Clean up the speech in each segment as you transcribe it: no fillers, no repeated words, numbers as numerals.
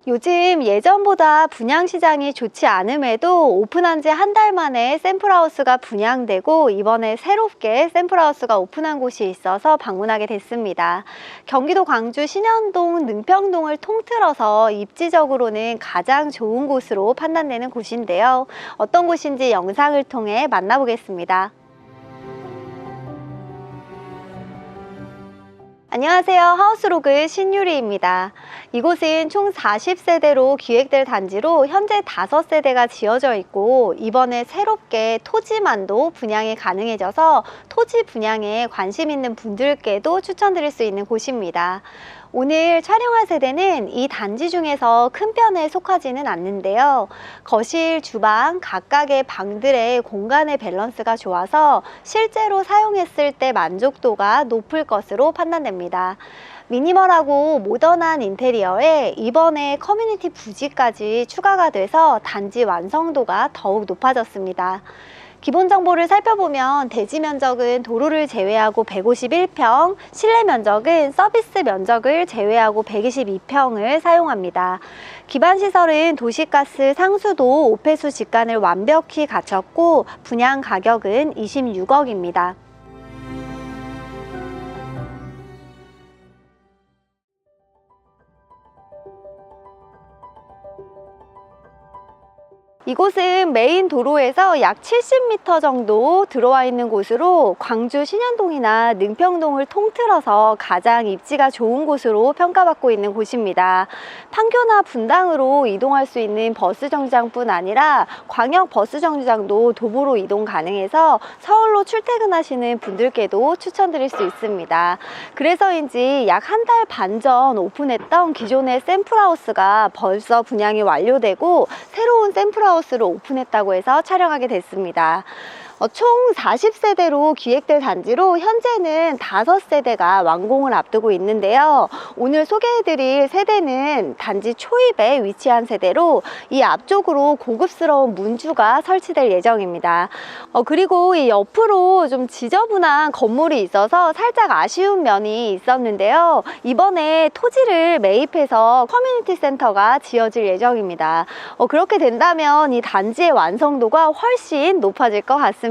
요즘 예전보다 분양시장이 좋지 않음에도 오픈한 지 한 달 만에 샘플하우스가 분양되고 이번에 새롭게 샘플하우스가 오픈한 곳이 있어서 방문하게 됐습니다. 경기도 광주 신현동, 능평동을 통틀어서 입지적으로는 가장 좋은 곳으로 판단되는 곳인데요. 어떤 곳인지 영상을 통해 만나보겠습니다. 안녕하세요. 하우스로그 신유리입니다. 이곳은 총 40세대로 기획될 단지로 현재 5세대가 지어져 있고 이번에 새롭게 토지만도 분양이 가능해져서 토지 분양에 관심 있는 분들께도 추천드릴 수 있는 곳입니다. 오늘 촬영할 세대는 이 단지 중에서 큰 편에 속하지는 않는데요. 거실, 주방 각각의 방들의 공간의 밸런스가 좋아서 실제로 사용했을 때 만족도가 높을 것으로 판단됩니다. 미니멀하고 모던한 인테리어에 이번에 커뮤니티 부지까지 추가가 돼서 단지 완성도가 더욱 높아졌습니다. 기본 정보를 살펴보면 대지 면적은 도로를 제외하고 151평, 실내 면적은 서비스 면적을 제외하고 122평을 사용합니다. 기반 시설은 도시가스, 상수도, 오폐수 직관을 완벽히 갖췄고 분양 가격은 26억입니다. 이곳은 메인 도로에서 약 70m 정도 들어와 있는 곳으로 광주 신현동이나 능평동을 통틀어서 가장 입지가 좋은 곳으로 평가받고 있는 곳입니다. 판교나 분당으로 이동할 수 있는 버스 정류장뿐 아니라 광역 버스 정류장도 도보로 이동 가능해서 서울로 출퇴근하시는 분들께도 추천드릴 수 있습니다. 그래서인지 약 한 달 반 전 오픈했던 기존의 샘플하우스가 벌써 분양이 완료되고 새로운 샘플하우스를 오픈했다고 해서 촬영하게 됐습니다. 총 40세대로 기획될 단지로 현재는 5세대가 완공을 앞두고 있는데요. 오늘 소개해드릴 세대는 단지 초입에 위치한 세대로 이 앞쪽으로 고급스러운 문주가 설치될 예정입니다. 그리고 이 옆으로 좀 지저분한 건물이 있어서 살짝 아쉬운 면이 있었는데요. 이번에 토지를 매입해서 커뮤니티 센터가 지어질 예정입니다. 그렇게 된다면 이 단지의 완성도가 훨씬 높아질 것 같습니다.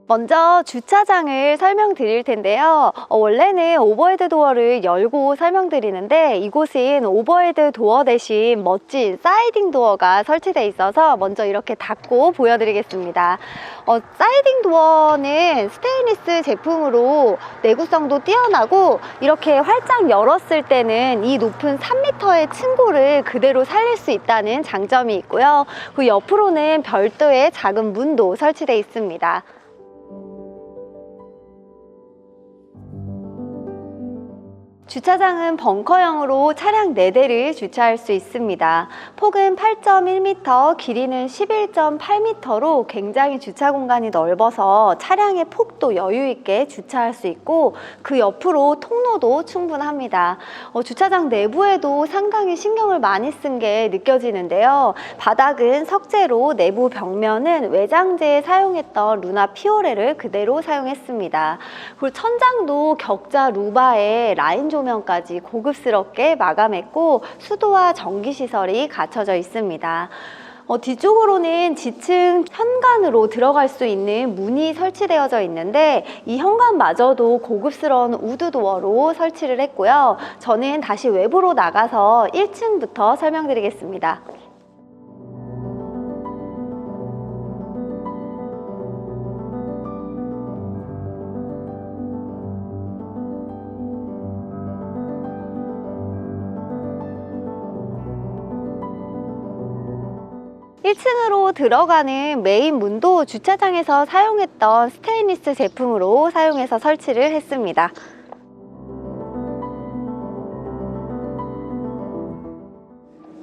먼저 주차장을 설명드릴 텐데요. 원래는 오버헤드 도어를 열고 설명드리는데 이곳은 오버헤드 도어 대신 멋진 사이딩 도어가 설치되어 있어서 먼저 이렇게 닫고 보여드리겠습니다. 사이딩 도어는 스테인리스 제품으로 내구성도 뛰어나고 이렇게 활짝 열었을 때는 이 높은 3m의 층고를 그대로 살릴 수 있다는 장점이 있고요. 그 옆으로는 별도의 작은 문도 설치되어 있습니다. 주차장은 벙커형으로 차량 4대를 주차할 수 있습니다. 폭은 8.1m, 길이는 11.8m로 굉장히 주차 공간이 넓어서 차량의 폭도 여유 있게 주차할 수 있고 그 옆으로 통로도 충분합니다. 주차장 내부에도 상당히 신경을 많이 쓴 게 느껴지는데요. 바닥은 석재로 내부 벽면은 외장재에 사용했던 루나 피오레를 그대로 사용했습니다. 그리고 천장도 격자 루바에 라인 조명까지 고급스럽게 마감했고 수도와 전기시설이 갖춰져 있습니다. 뒤쪽으로는 지층 현관으로 들어갈 수 있는 문이 설치되어져 있는데 이 현관마저도 고급스러운 우드도어로 설치를 했고요. 저는 다시 외부로 나가서 1층부터 설명드리겠습니다. 1층으로 들어가는 메인 문도 주차장에서 사용했던 스테인리스 제품으로 사용해서 설치를 했습니다.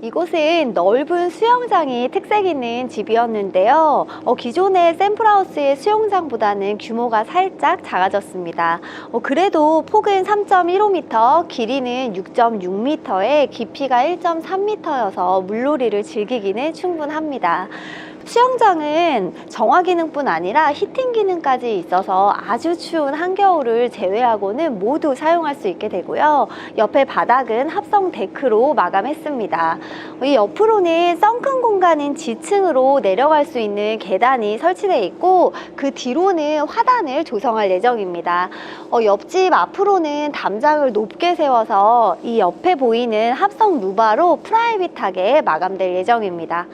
이곳은 넓은 수영장이 특색 있는 집이었는데요. 기존의 샘플하우스의 수영장보다는 규모가 살짝 작아졌습니다. 그래도 폭은 3.15m, 길이는 6.6m에 깊이가 1.3m여서 물놀이를 즐기기는 충분합니다. 수영장은 정화 기능뿐 아니라 히팅 기능까지 있어서 아주 추운 한겨울을 제외하고는 모두 사용할 수 있게 되고요. 옆에 바닥은 합성 데크로 마감했습니다. 이 옆으로는 썬큰 공간인 지층으로 내려갈 수 있는 계단이 설치되어 있고, 그 뒤로는 화단을 조성할 예정입니다. 옆집 앞으로는 담장을 높게 세워서 이 옆에 보이는 합성 루바로 프라이빗하게 마감될 예정입니다.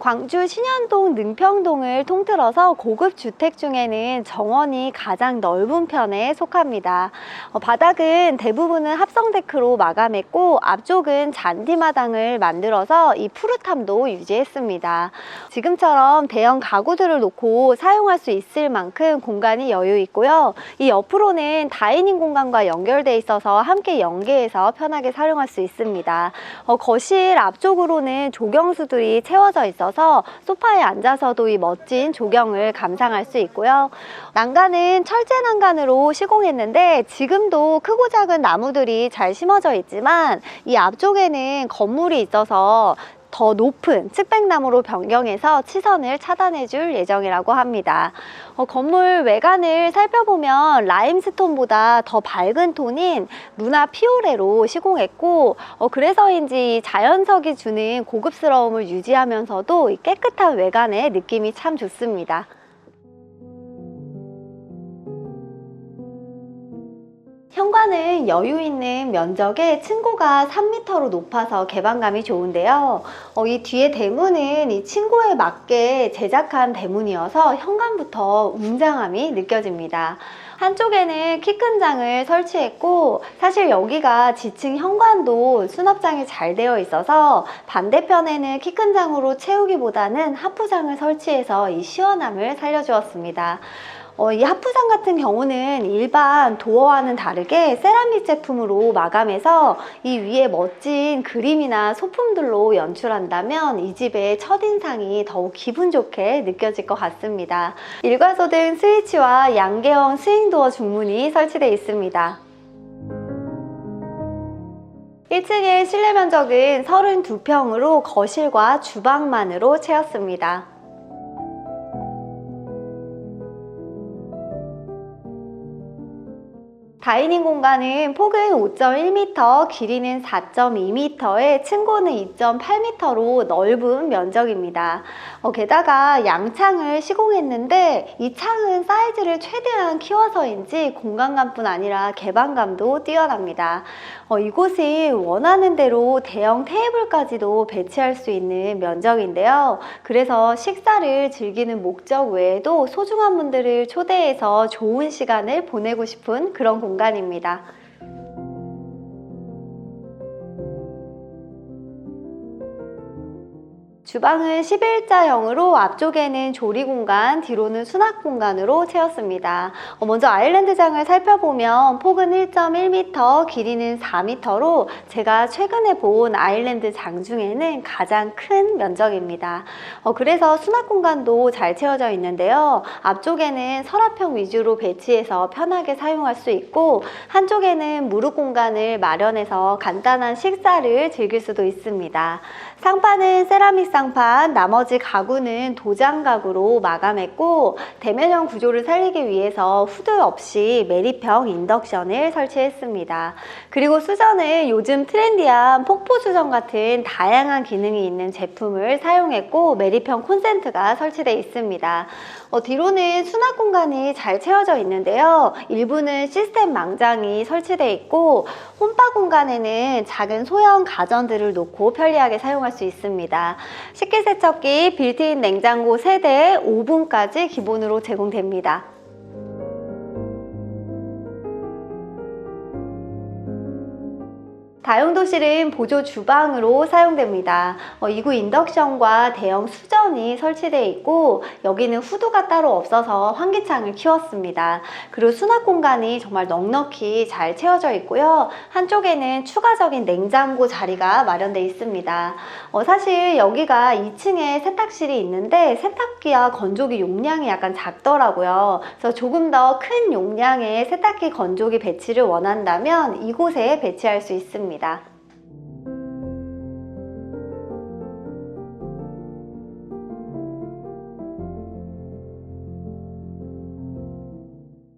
광주 신현동 능평동을 통틀어서 고급 주택 중에는 정원이 가장 넓은 편에 속합니다. 바닥은 대부분은 합성 데크로 마감했고, 앞쪽은 잔디마당을 만들어서 이 푸릇함도 유지했습니다. 지금처럼 대형 가구들을 놓고 사용할 수 있을 만큼 공간이 여유 있고요. 이 옆으로는 다이닝 공간과 연결되어 있어서 함께 연계해서 편하게 사용할 수 있습니다. 거실 앞쪽으로는 조경수들이 채워져 있어서 소파에 앉아서도 이 멋진 조경을 감상할 수 있고요. 난간은 철제 난간으로 시공했는데, 지금도 크고 작은 나무들이 잘 심어져 있지만 이 앞쪽에는 건물이 있어서 더 높은 측백나무로 변경해서 치선을 차단해 줄 예정이라고 합니다. 건물 외관을 살펴보면 라임스톤보다 더 밝은 톤인 루나 피오레로 시공했고, 그래서인지 자연석이 주는 고급스러움을 유지하면서도 깨끗한 외관의 느낌이 참 좋습니다. 현관은 여유 있는 면적에 층고가 3m로 높아서 개방감이 좋은데요. 이 뒤에 대문은 이 층고에 맞게 제작한 대문이어서 현관부터 웅장함이 느껴집니다. 한쪽에는 키 큰 장을 설치했고, 사실 여기가 지층 현관도 수납장이 잘 되어 있어서 반대편에는 키 큰 장으로 채우기보다는 하프장을 설치해서 이 시원함을 살려주었습니다. 이 하프장 같은 경우는 일반 도어와는 다르게 세라믹 제품으로 마감해서 이 위에 멋진 그림이나 소품들로 연출한다면 이 집의 첫인상이 더욱 기분 좋게 느껴질 것 같습니다. 일괄소등 스위치와 양계형 스윙도어 중문이 설치되어 있습니다. 1층의 실내 면적은 32평으로 거실과 주방만으로 채웠습니다. 다이닝 공간은 폭은 5.1m, 길이는 4.2m에 층고는 2.8m로 넓은 면적입니다. 게다가 양창을 시공했는데 이 창은 사이즈를 최대한 키워서인지 공간감뿐 아니라 개방감도 뛰어납니다. 이곳은 원하는 대로 대형 테이블까지도 배치할 수 있는 면적인데요. 그래서 식사를 즐기는 목적 외에도 소중한 분들을 초대해서 좋은 시간을 보내고 싶은 그런 공간입니다. 주방은 11자형으로 앞쪽에는 조리 공간, 뒤로는 수납 공간으로 채웠습니다. 먼저 아일랜드장을 살펴보면 폭은 1.1m, 길이는 4m로 제가 최근에 본 아일랜드장 중에는 가장 큰 면적입니다. 그래서 수납 공간도 잘 채워져 있는데요. 앞쪽에는 서랍형 위주로 배치해서 편하게 사용할 수 있고, 한쪽에는 무릎 공간을 마련해서 간단한 식사를 즐길 수도 있습니다. 상판은 세라믹 상판, 나머지 가구는 도장 가구로 마감했고, 대면형 구조를 살리기 위해서 후드 없이 매립형 인덕션을 설치했습니다. 그리고 수전은 요즘 트렌디한 폭포 수전 같은 다양한 기능이 있는 제품을 사용했고, 매립형 콘센트가 설치되어 있습니다. 뒤로는 수납 공간이 잘 채워져 있는데요. 일부는 시스템 망장이 설치되어 있고, 홈바 공간에는 작은 소형 가전들을 놓고 편리하게 사용할 수 있습니다. 식기세척기, 빌트인 냉장고 3대, 오븐까지 기본으로 제공됩니다. 다용도실은 보조 주방으로 사용됩니다. 2구 인덕션과 대형 수전이 설치되어 있고 여기는 후드가 따로 없어서 환기창을 키웠습니다. 그리고 수납 공간이 정말 넉넉히 잘 채워져 있고요. 한쪽에는 추가적인 냉장고 자리가 마련되어 있습니다. 사실 여기가 2층에 세탁실이 있는데 세탁기와 건조기 용량이 약간 작더라고요. 그래서 조금 더 큰 용량의 세탁기 건조기 배치를 원한다면 이곳에 배치할 수 있습니다.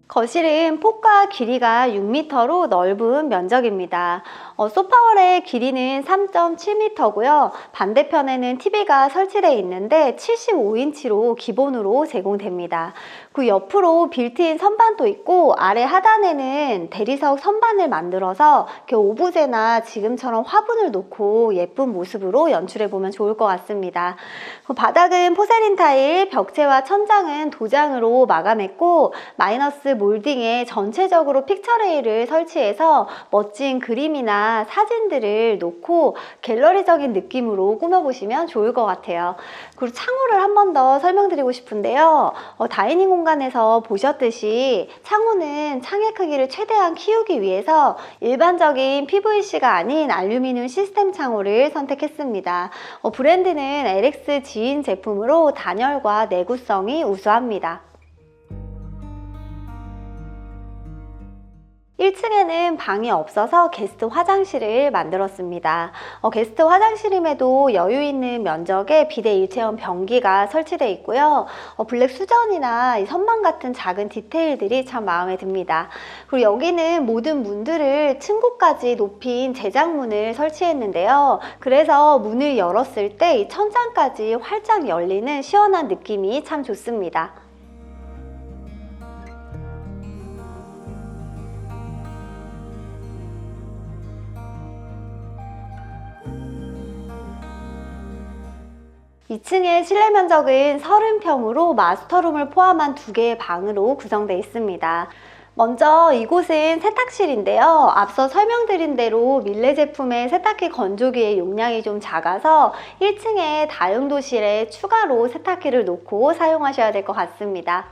거실은 폭과 길이가 6m로 넓은 면적입니다. 소파월의 길이는 3.7m고요. 반대편에는 TV가 설치되어 있는데 75인치로 기본으로 제공됩니다. 그 옆으로 빌트인 선반도 있고 아래 하단에는 대리석 선반을 만들어서 이렇게 오브제나 지금처럼 화분을 놓고 예쁜 모습으로 연출해보면 좋을 것 같습니다. 바닥은 포세린 타일, 벽체와 천장은 도장으로 마감했고 마이너스 몰딩에 전체적으로 픽처레일을 설치해서 멋진 그림이나 사진들을 놓고 갤러리적인 느낌으로 꾸며보시면 좋을 것 같아요. 그리고 창호를 한 번 더 설명드리고 싶은데요. 다이닝 공간에서 보셨듯이 창호는 창의 크기를 최대한 키우기 위해서 일반적인 PVC가 아닌 알루미늄 시스템 창호를 선택했습니다. 브랜드는 LX 지인 제품으로 단열과 내구성이 우수합니다. 1층에는 방이 없어서 게스트 화장실을 만들었습니다. 게스트 화장실임에도 여유 있는 면적에 비대 일체형 변기가 설치되어 있고요. 블랙 수전이나 이 선반 같은 작은 디테일들이 참 마음에 듭니다. 그리고 여기는 모든 문들을 층고까지 높인 제장문을 설치했는데요. 그래서 문을 열었을 때 이 천장까지 활짝 열리는 시원한 느낌이 참 좋습니다. 이 2층의 실내 면적은 30평으로 마스터룸을 포함한 2개의 방으로 구성되어 있습니다. 먼저 이곳은 세탁실인데요. 앞서 설명드린 대로 밀레 제품의 세탁기 건조기의 용량이 좀 작아서 1층에 다용도실에 추가로 세탁기를 놓고 사용하셔야 될 것 같습니다.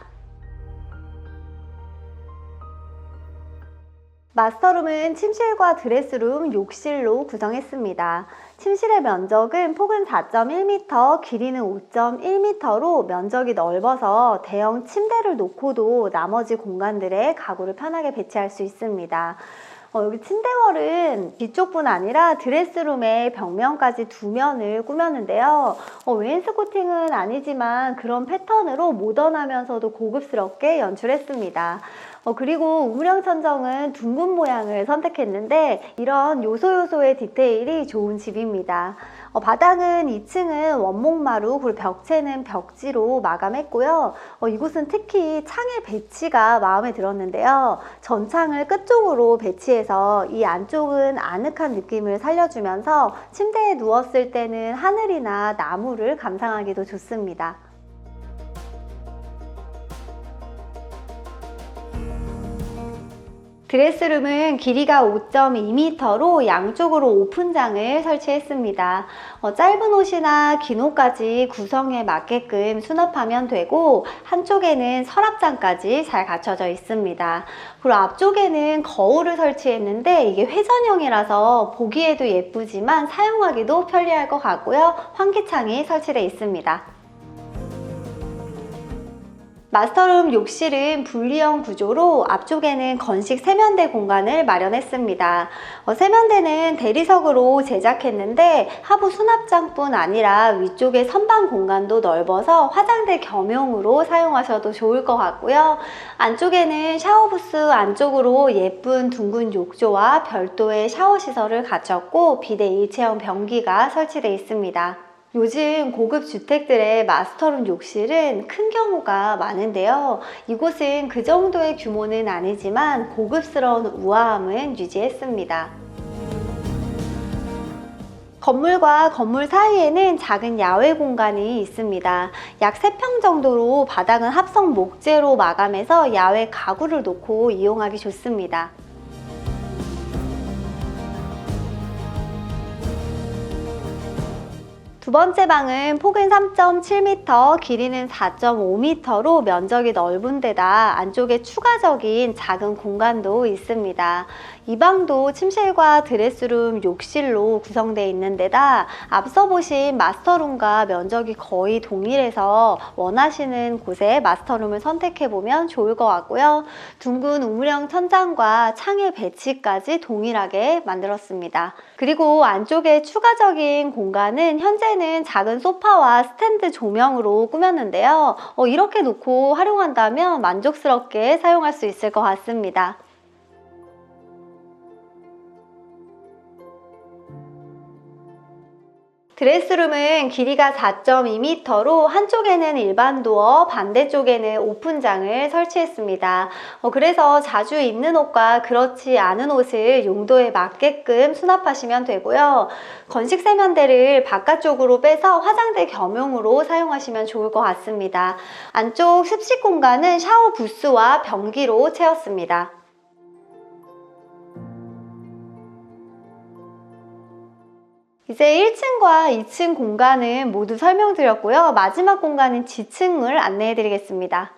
마스터룸은 침실과 드레스룸, 욕실로 구성했습니다. 침실의 면적은 폭은 4.1m, 길이는 5.1m로 면적이 넓어서 대형 침대를 놓고도 나머지 공간들에 가구를 편하게 배치할 수 있습니다. 여기 침대월은 뒤쪽뿐 아니라 드레스룸의 벽면까지 2면을 꾸몄는데요. 웨인스코팅은 아니지만 그런 패턴으로 모던하면서도 고급스럽게 연출했습니다. 그리고 우물형 천정은 둥근 모양을 선택했는데 이런 요소요소의 디테일이 좋은 집입니다. 바닥은 2층은 원목마루, 그리고 벽체는 벽지로 마감했고요. 이곳은 특히 창의 배치가 마음에 들었는데요. 전창을 끝쪽으로 배치해서 이 안쪽은 아늑한 느낌을 살려주면서 침대에 누웠을 때는 하늘이나 나무를 감상하기도 좋습니다. 드레스룸은 길이가 5.2m로 양쪽으로 오픈장을 설치했습니다. 짧은 옷이나 긴 옷까지 구성에 맞게끔 수납하면 되고 한쪽에는 서랍장까지 잘 갖춰져 있습니다. 그리고 앞쪽에는 거울을 설치했는데 이게 회전형이라서 보기에도 예쁘지만 사용하기도 편리할 것 같고요. 환기창이 설치되어 있습니다. 마스터룸 욕실은 분리형 구조로 앞쪽에는 건식 세면대 공간을 마련했습니다. 세면대는 대리석으로 제작했는데 하부 수납장뿐 아니라 위쪽에 선반 공간도 넓어서 화장대 겸용으로 사용하셔도 좋을 것 같고요. 안쪽에는 샤워부스 안쪽으로 예쁜 둥근 욕조와 별도의 샤워 시설을 갖췄고 비대 일체형 변기가 설치되어 있습니다. 요즘 고급 주택들의 마스터룸 욕실은 큰 경우가 많은데요. 이곳은 그 정도의 규모는 아니지만 고급스러운 우아함은 유지했습니다. 건물과 건물 사이에는 작은 야외 공간이 있습니다. 약 3평 정도로 바닥은 합성 목재로 마감해서 야외 가구를 놓고 이용하기 좋습니다. 두 번째 방은 폭은 3.7m, 길이는 4.5m로 면적이 넓은 데다 안쪽에 추가적인 작은 공간도 있습니다. 이 방도 침실과 드레스룸, 욕실로 구성되어 있는 데다 앞서 보신 마스터룸과 면적이 거의 동일해서 원하시는 곳에 마스터룸을 선택해보면 좋을 것 같고요. 둥근 우물형 천장과 창의 배치까지 동일하게 만들었습니다. 그리고 안쪽에 추가적인 공간은 현재는 작은 소파와 스탠드 조명으로 꾸몄는데요. 이렇게 놓고 활용한다면 만족스럽게 사용할 수 있을 것 같습니다. 드레스룸은 길이가 4.2m로 한쪽에는 일반 도어, 반대쪽에는 오픈장을 설치했습니다. 그래서 자주 입는 옷과 그렇지 않은 옷을 용도에 맞게끔 수납하시면 되고요. 건식 세면대를 바깥쪽으로 빼서 화장대 겸용으로 사용하시면 좋을 것 같습니다. 안쪽 습식 공간은 샤워 부스와 변기로 채웠습니다. 이제 1층과 2층 공간은 모두 설명드렸고요. 마지막 공간은 지층을 안내해 드리겠습니다.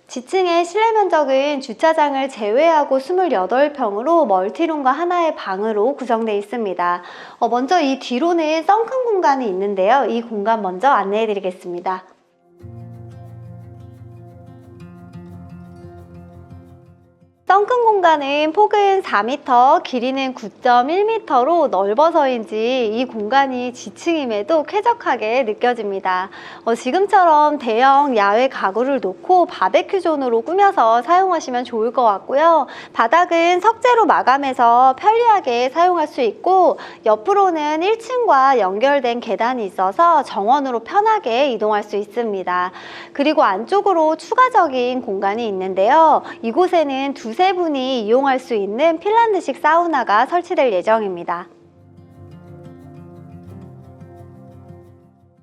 지층의 실내 면적은 주차장을 제외하고 28평으로 멀티룸과 하나의 방으로 구성되어 있습니다. 먼저 이 뒤로는 썬큰 공간이 있는데요. 이 공간 먼저 안내해 드리겠습니다. 썬큰 공간은 폭은 4m, 길이는 9.1m로 넓어서인지 이 공간이 지층임에도 쾌적하게 느껴집니다. 지금처럼 대형 야외 가구를 놓고 바베큐 존으로 꾸며서 사용하시면 좋을 것 같고요. 바닥은 석재로 마감해서 편리하게 사용할 수 있고 옆으로는 1층과 연결된 계단이 있어서 정원으로 편하게 이동할 수 있습니다. 그리고 안쪽으로 추가적인 공간이 있는데요. 이곳에는 두세 분이 이용할 수 있는 핀란드식 사우나가 설치될 예정입니다.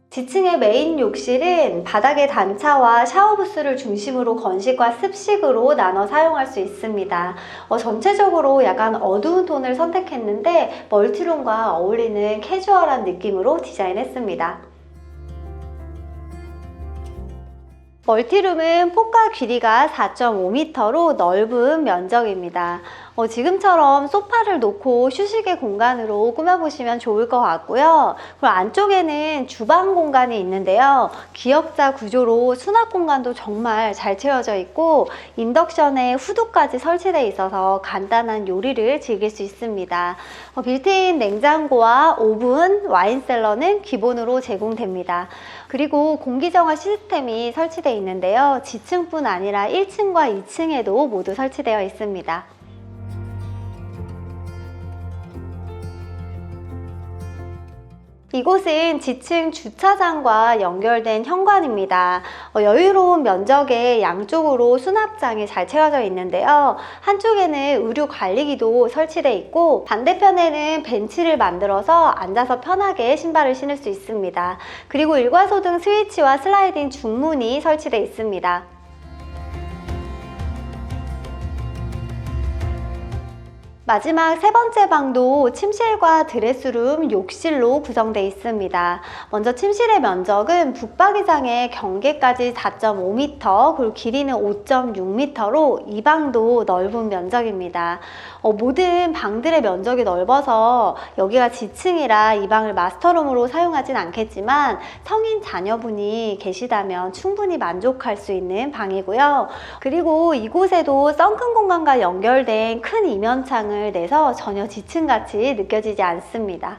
지층의 메인 욕실은 바닥의 단차와 샤워부스를 중심으로 건식과 습식으로 나눠 사용할 수 있습니다. 전체적으로 약간 어두운 톤을 선택했는데 멀티룸과 어울리는 캐주얼한 느낌으로 디자인했습니다. 멀티룸은 폭과 길이가 4.5m로 넓은 면적입니다. 지금처럼 소파를 놓고 휴식의 공간으로 꾸며보시면 좋을 것 같고요. 그리고 안쪽에는 주방 공간이 있는데요. 기역자 구조로 수납 공간도 정말 잘 채워져 있고 인덕션에 후드까지 설치되어 있어서 간단한 요리를 즐길 수 있습니다. 빌트인 냉장고와 오븐, 와인셀러는 기본으로 제공됩니다. 그리고 공기정화 시스템이 설치되어 있는데요. 지층뿐 아니라 1층과 2층에도 모두 설치되어 있습니다. 이곳은 지층 주차장과 연결된 현관입니다. 여유로운 면적에 양쪽으로 수납장이 잘 채워져 있는데요. 한쪽에는 의류 관리기도 설치되어 있고 반대편에는 벤치를 만들어서 앉아서 편하게 신발을 신을 수 있습니다. 그리고 일과소등 스위치와 슬라이딩 중문이 설치되어 있습니다. 마지막 세 번째 방도 침실과 드레스룸, 욕실로 구성되어 있습니다. 먼저 침실의 면적은 붙박이장의 경계까지 4.5m, 그리고 길이는 5.6m로 이 방도 넓은 면적입니다. 모든 방들의 면적이 넓어서 여기가 지층이라 이 방을 마스터룸으로 사용하진 않겠지만 성인 자녀분이 계시다면 충분히 만족할 수 있는 방이고요. 그리고 이곳에도 썬큰 공간과 연결된 큰 이면창을 내서 전혀 지층같이 느껴지지 않습니다.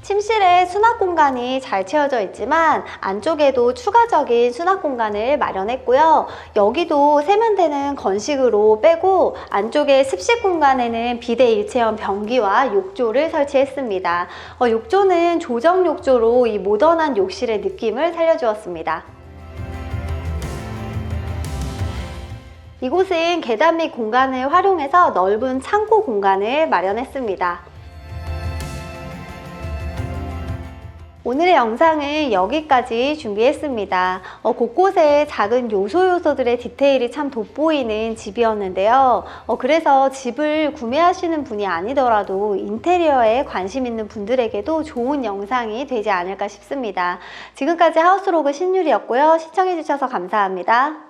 침실에 수납 공간이 잘 채워져 있지만 안쪽에도 추가적인 수납 공간을 마련했고요. 여기도 세면대는 건식으로 빼고 안쪽에 습식 공간에는 비대 일체형 변기와 욕조를 설치했습니다. 욕조는 조정 욕조로 이 모던한 욕실의 느낌을 살려주었습니다. 이곳은 계단 및 공간을 활용해서 넓은 창고 공간을 마련했습니다. 오늘의 영상은 여기까지 준비했습니다. 곳곳에 작은 요소들의 디테일이 참 돋보이는 집이었는데요. 그래서 집을 구매하시는 분이 아니더라도 인테리어에 관심 있는 분들에게도 좋은 영상이 되지 않을까 싶습니다. 지금까지 하우스로그 신유리였고요. 시청해주셔서 감사합니다.